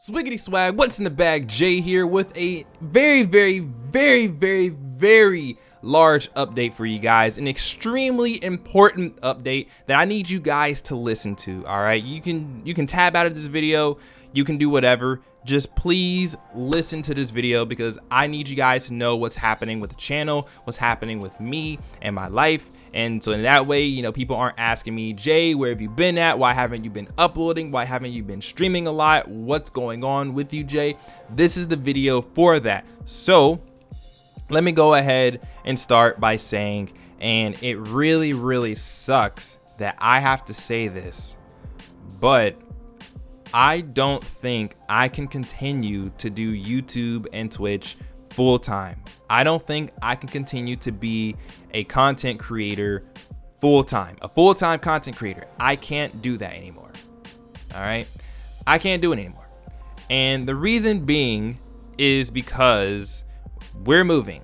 Swiggity swag, what's in the bag? Jay here with a very large update for you guys. An extremely important update that I need you guys to listen to. All right, you can tab out of this video, you can do whatever. Just please listen to this video because I need you guys to know what's happening with the channel, what's happening with me and my life. And so in that way, you know, people aren't asking me, Jay, where have you been at? Why haven't you been uploading? Why haven't you been streaming a lot? What's going on with you, Jay? This is the video for that. So let me go ahead and start by saying, and it really sucks that I have to say this, but I don't think I can continue to do YouTube and Twitch full time. I don't think I can continue to be a content creator full time, a full-time content creator. I can't do that anymore. All right, I can't do it anymore. And the reason being is because we're moving.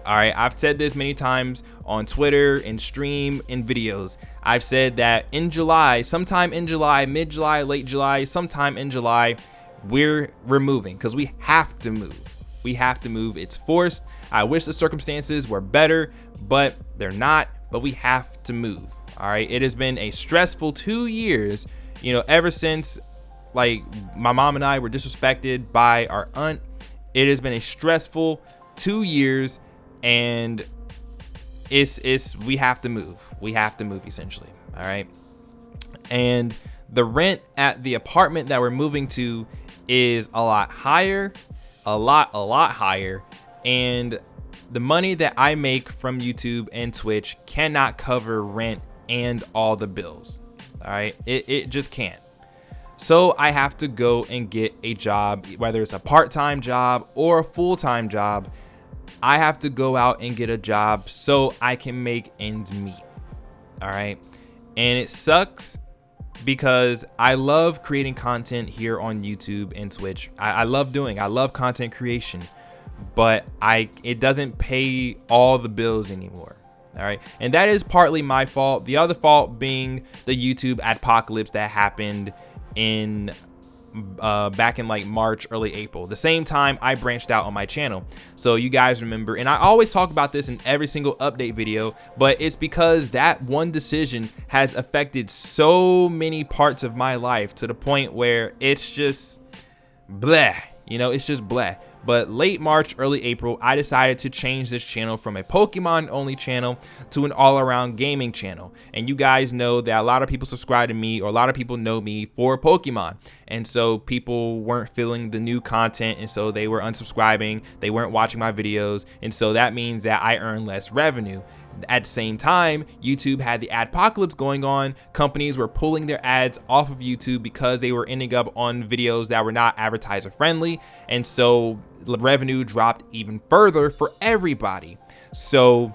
All right, I've said this many times on Twitter, in stream, in videos. I've said that in July, sometime in July, mid-July, late July, sometime in July, we're moving because we have to move. We have to move. It's forced. I wish the circumstances were better, but they're not. But we have to move. All right, it has been a stressful 2 years, you know, ever since like my mom and I were disrespected by our aunt. It has been a stressful 2 years. And we have to move. We have to move essentially. All right. And the rent at the apartment that we're moving to is a lot higher, a lot higher. And the money that I make from YouTube and Twitch cannot cover rent and all the bills. All right. It just can't. So I have to go and get a job, whether it's a part-time job or a full-time job. I have to go out and get a job so I can make ends meet. All right. And it sucks because I love creating content here on YouTube and Twitch. I love content creation, but it doesn't pay all the bills anymore. All right. And that is partly my fault. The other fault being the YouTube adpocalypse that happened in back in like March, early April, the same time I branched out on my channel. So you guys remember, and I always talk about this in every single update video, but it's because that one decision has affected so many parts of my life to the point where it's just bleh, you know, it's just bleh. But late March, early April, I decided to change this channel from a Pokemon only channel to an all-around gaming channel. And you guys know that a lot of people subscribe to me, or a lot of people know me for Pokemon. And so people weren't feeling the new content, and so they were unsubscribing, they weren't watching my videos, and so that means that I earn less revenue. At the same time, YouTube had the adpocalypse going on. Companies were pulling their ads off of YouTube because they were ending up on videos that were not advertiser friendly. And so the revenue dropped even further for everybody. So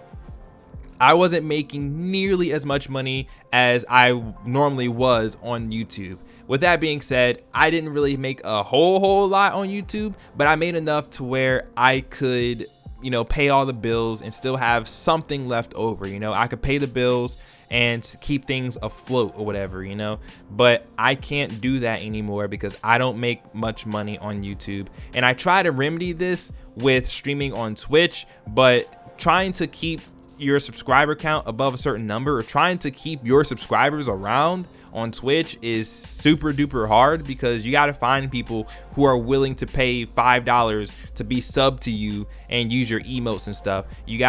I wasn't making nearly as much money as I normally was on YouTube. With that being said, I didn't really make a whole lot on YouTube, but I made enough to where I could, you know, pay all the bills and still have something left over. You know, I could pay the bills and keep things afloat or whatever, you know, but I can't do that anymore because I don't make much money on YouTube. And I try to remedy this with streaming on Twitch, but trying to keep your subscriber count above a certain number, or trying to keep your subscribers around on Twitch is super duper hard because you got to find people who are willing to pay $5 to be subbed to you and use your emotes and stuff. You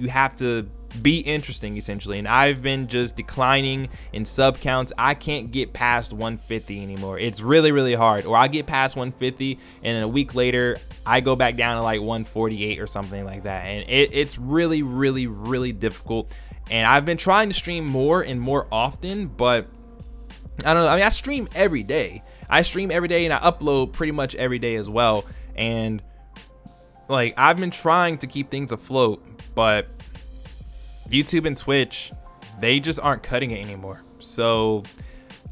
have to be interesting essentially, and I've been just declining in sub counts. I can't get past 150 anymore. It's really hard. Or I get past 150 and a week later I go back down to like 148 or something like that, and it's really difficult. And I've been trying to stream more and more often, but I don't know. I mean, I stream every day. And I upload pretty much every day as well. And like, I've been trying to keep things afloat, but YouTube and Twitch, they just aren't cutting it anymore. So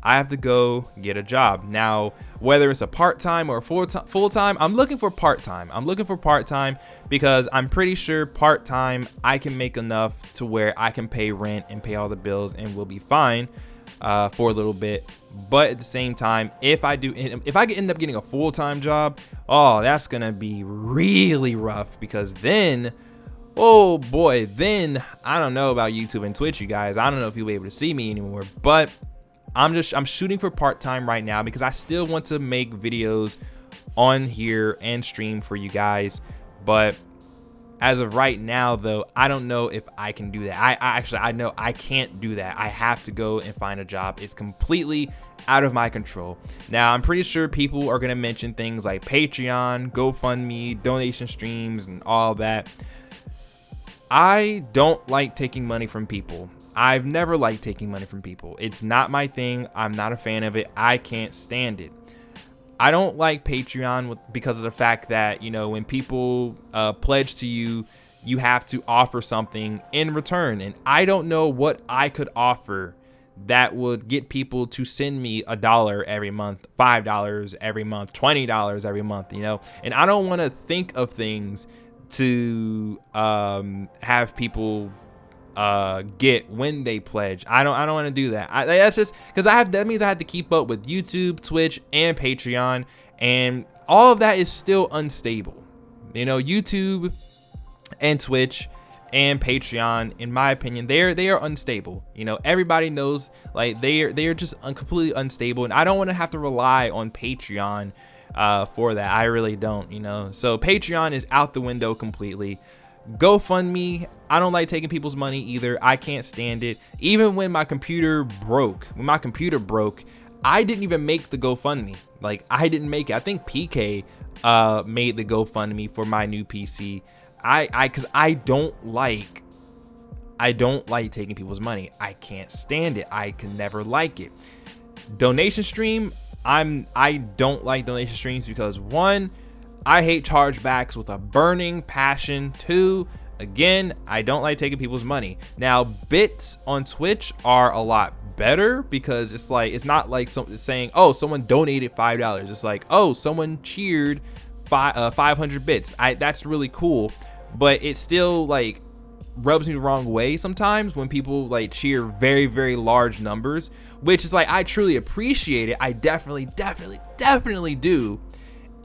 I have to go get a job. Now, whether it's a part-time or a full-time, I'm looking for part-time. Because I'm pretty sure part-time I can make enough to where I can pay rent and pay all the bills and we'll be fine. for a little bit. But at the same time, if I end up getting a full-time job, oh, that's gonna be really rough, because then, oh boy, then I don't know about YouTube and Twitch, you guys. I don't know if you'll be able to see me anymore. But I'm shooting for part-time right now, because I still want to make videos on here and stream for you guys. But as of right now, though, I don't know if I can do that. I know I can't do that. I have to go and find a job. It's completely out of my control. Now, I'm pretty sure people are going to mention things like Patreon, GoFundMe, donation streams, and all that. I don't like taking money from people. I've never liked taking money from people. It's not my thing. I'm not a fan of it. I can't stand it. I don't like Patreon because of the fact that, you know, when people pledge to you, you have to offer something in return. And I don't know what I could offer that would get people to send me $1 every month, $5 every month, $20 every month, you know. And I don't want to think of things to have people get when they pledge. I don't want to do that. That's just because that means I have to keep up with YouTube, Twitch, and Patreon, and all of that is still unstable. You know, YouTube and Twitch and Patreon, in my opinion, they are unstable. You know, everybody knows, like, they are just completely unstable, and I don't want to have to rely on Patreon for that. I really don't, you know. So Patreon is out the window completely. GoFundMe, I don't like taking people's money either. I can't stand it. Even when my computer broke, I didn't even make the GoFundMe. Like, I didn't make it. I think PK made the GoFundMe for my new PC. Because I don't like taking people's money. I can't stand it. I can never like it. Donation stream, I don't like donation streams because, one, I hate chargebacks with a burning passion. 2, again, I don't like taking people's money. Now, bits on Twitch are a lot better because it's not like saying, oh, someone donated $5. It's like, oh, someone cheered 500 bits. That's really cool, but it still like rubs me the wrong way sometimes when people like cheer very, very large numbers, which is like, I truly appreciate it. I definitely do.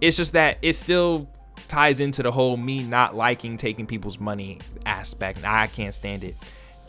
It's just that it still ties into the whole me not liking taking people's money aspect. I can't stand it.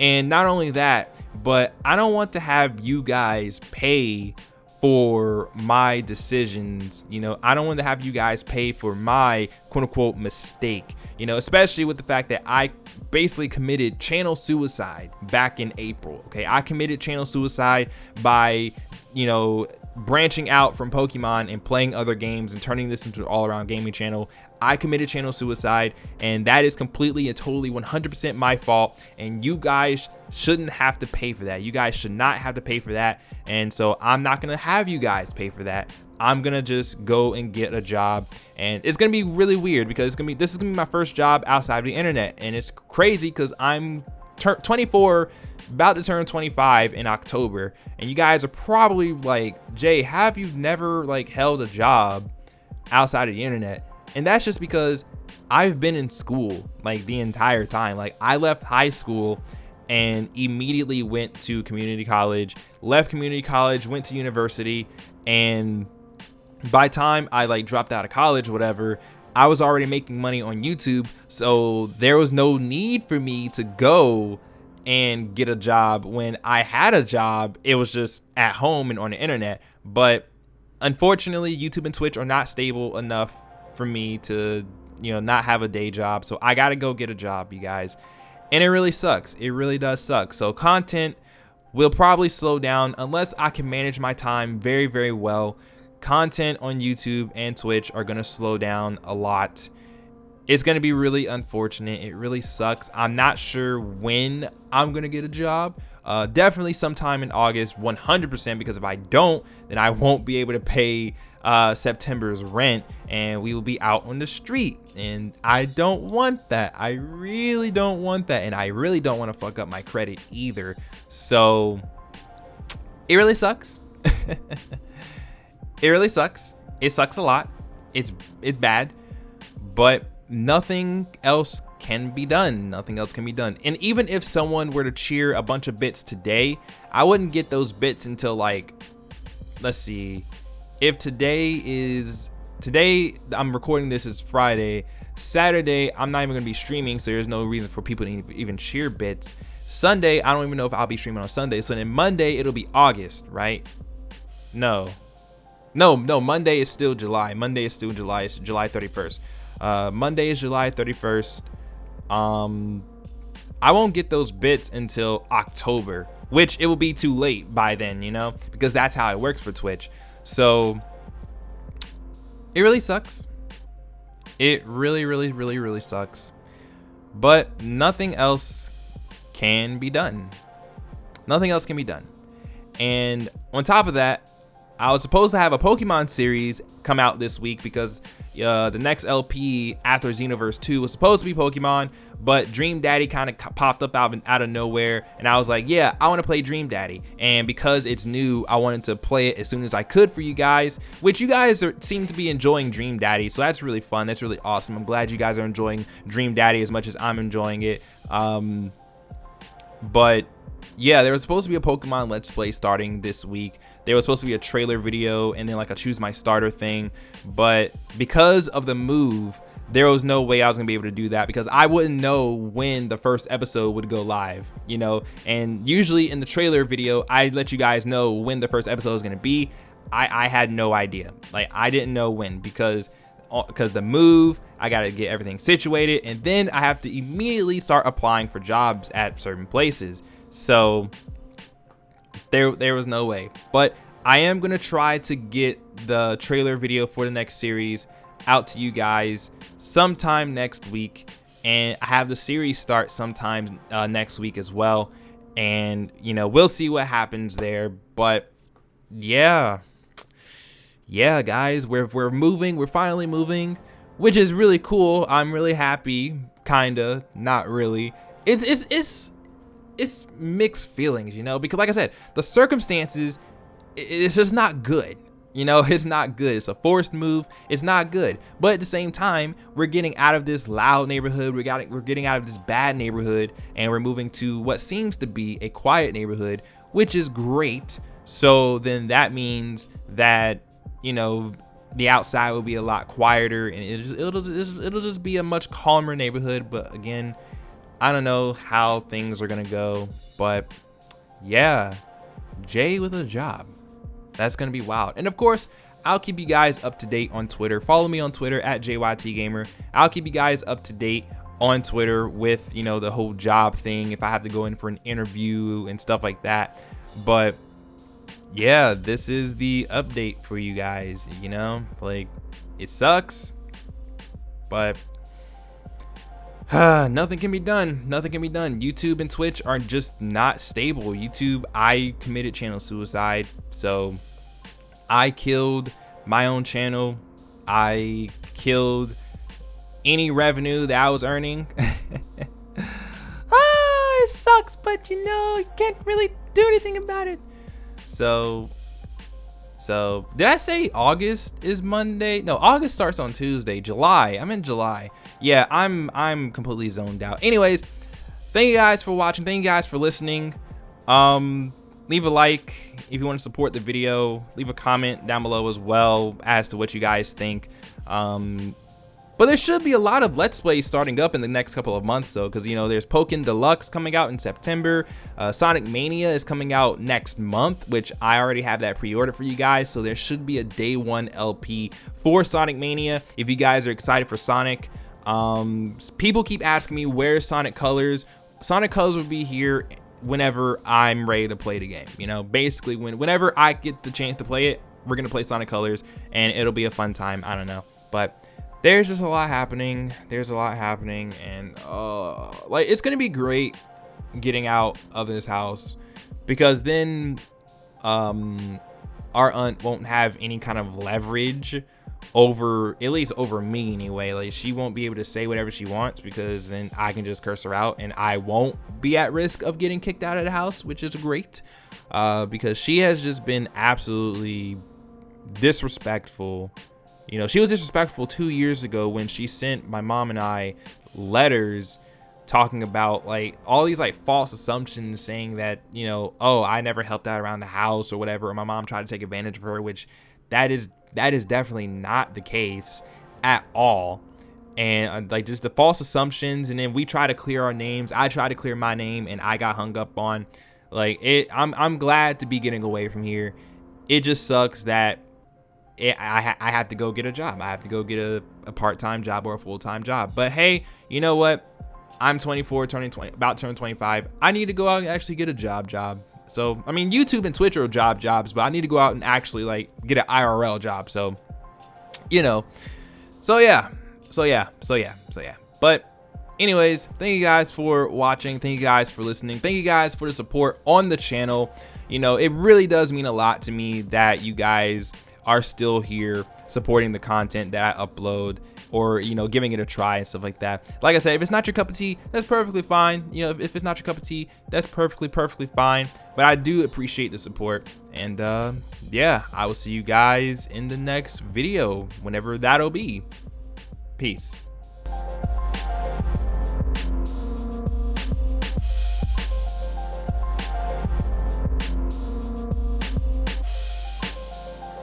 And not only that, but I don't want to have you guys pay for my decisions. You know, I don't want to have you guys pay for my quote unquote mistake, you know, especially with the fact that I basically committed channel suicide back in April. Okay, I committed channel suicide by, you know, branching out from Pokemon and playing other games and turning this into an all-around gaming channel. I committed channel suicide, and that is completely and totally 100% my fault, and you guys shouldn't have to pay for that. You guys should not have to pay for that, and so I'm not gonna have you guys pay for that. I'm gonna just go and get a job, and it's gonna be really weird because this is gonna be my first job outside of the internet, and it's crazy because I'm 24, about to turn 25 in October, and you guys are probably like, Jay, have you never like held a job outside of the internet? And that's just because I've been in school like the entire time. Like, I left high school and immediately went to community college, left community college, went to university, and by the time I like dropped out of college, whatever, I was already making money on YouTube, so there was no need for me to go and get a job. When I had a job, it was just at home and on the internet. But unfortunately, YouTube and Twitch are not stable enough for me to, you know, not have a day job. So I gotta go get a job, you guys. And it really sucks. It really does suck. So content will probably slow down unless I can manage my time very, very well. Content on YouTube and Twitch are gonna slow down a lot. It's gonna be really unfortunate. It really sucks. I'm not sure when I'm gonna get a job. Definitely sometime in August, 100%, because if I don't, then I won't be able to pay September's rent, and we will be out on the street, and I don't want that. I really don't want that, and I really don't want to fuck up my credit either. So it really sucks. It really sucks. It sucks a lot. It's bad, but nothing else can be done. Nothing else can be done. And even if someone were to cheer a bunch of bits today, I wouldn't get those bits until like, let's see, if today I'm recording this is Friday. Saturday, I'm not even gonna be streaming, so there's no reason for people to even cheer bits. Sunday, I don't even know if I'll be streaming on Sunday. So then Monday, it'll be August, right? No, Monday is still July. Monday is still July. It's July 31st. Monday is July 31st. I won't get those bits until October, which it will be too late by then, you know, because that's how it works for Twitch. So it really sucks. It really sucks. But nothing else can be done. Nothing else can be done. And on top of that, I was supposed to have a Pokemon series come out this week because the next LP after Xenoverse 2 was supposed to be Pokemon, but Dream Daddy kind of popped up out of nowhere, and I was like, yeah, I want to play Dream Daddy. And because it's new, I wanted to play it as soon as I could for you guys, which you guys seem to be enjoying Dream Daddy, so that's really fun. That's really awesome. I'm glad you guys are enjoying Dream Daddy as much as I'm enjoying it. But yeah, there was supposed to be a Pokemon Let's Play starting this week. There was supposed to be a trailer video and then like a choose my starter thing, but because of the move, there was no way I was gonna be able to do that because I wouldn't know when the first episode would go live, you know. And usually in the trailer video, I let you guys know when the first episode is gonna be. I had no idea. Like, I didn't know when because the move, I gotta get everything situated, and then I have to immediately start applying for jobs at certain places. So there was no way. But I am gonna try to get the trailer video for the next series out to you guys sometime next week, and I have the series start sometime next week as well. And you know, we'll see what happens there. But yeah guys, we're moving. We're finally moving, which is really cool. I'm really happy. Kinda, not really. It's mixed feelings, you know, because like I said, the circumstances, it's just not good. You know, it's not good. It's a forced move. It's not good. But at the same time, we're getting out of this loud neighborhood. We're getting out of this bad neighborhood, and we're moving to what seems to be a quiet neighborhood, which is great. So then that means that, you know, the outside will be a lot quieter, and it'll just be a much calmer neighborhood. But again, I don't know how things are gonna go, but yeah, Jay with a job. That's gonna be wild. And of course, I'll keep you guys up to date on Twitter. Follow me on Twitter at JYTGamer. I'll keep you guys up to date on Twitter with, you know, the whole job thing, if I have to go in for an interview and stuff like that. But yeah, this is the update for you guys, you know, like, it sucks, but nothing can be done. Nothing can be done. YouTube and Twitch are just not stable. YouTube, I committed channel suicide, so I killed my own channel. I killed any revenue that I was earning. It sucks, but you know, you can't really do anything about it. So did I say August is Monday? No, August starts on Tuesday. July, I'm in July. Yeah, I'm completely zoned out. Anyways, thank you guys for watching. Thank you guys for listening. Leave a like if you want to support the video. Leave a comment down below as well as to what you guys think. But there should be a lot of Let's Plays starting up in the next couple of months, though, because, you know, there's Pokken Deluxe coming out in September. Sonic Mania is coming out next month, which I already have that pre-order for you guys. So there should be a day one LP for Sonic Mania if you guys are excited for Sonic. People keep asking me, where's Sonic Colors? Sonic Colors will be here whenever I'm ready to play the game. You know, basically whenever I get the chance to play it, we're gonna play Sonic Colors, and it'll be a fun time. I don't know, but there's just a lot happening. There's a lot happening, and like, it's gonna be great getting out of this house, because then our aunt won't have any kind of leverage over, at least over me anyway. Like, she won't be able to say whatever she wants, because then I can just curse her out and I won't be at risk of getting kicked out of the house, which is great, because she has just been absolutely disrespectful You know, she was disrespectful 2 years ago when she sent my mom and I letters talking about like all these like false assumptions, saying that, you know, oh, I never helped out around the house or whatever, or my mom tried to take advantage of her, which that is definitely not the case at all. And like just the false assumptions, and then we try to clear our names. I tried to clear my name and I got hung up on. Like it, I'm glad to be getting away from here. It just sucks that I have to go get a job. I have to go get a part-time job or a full-time job. But hey, you know what? I'm 24, turning 20, about to turn 25. I need to go out and actually get a job. So, I mean, YouTube and Twitch are jobs, but I need to go out and actually like get an IRL job. So, you know, so yeah. But anyways, thank you guys for watching. Thank you guys for listening. Thank you guys for the support on the channel. You know, it really does mean a lot to me that you guys are still here supporting the content that I upload, or, you know, giving it a try and stuff like that. Like I said, if it's not your cup of tea, that's perfectly fine. You know, if it's not your cup of tea, that's perfectly fine. But I do appreciate the support. And yeah, I will see you guys in the next video, whenever that'll be. Peace.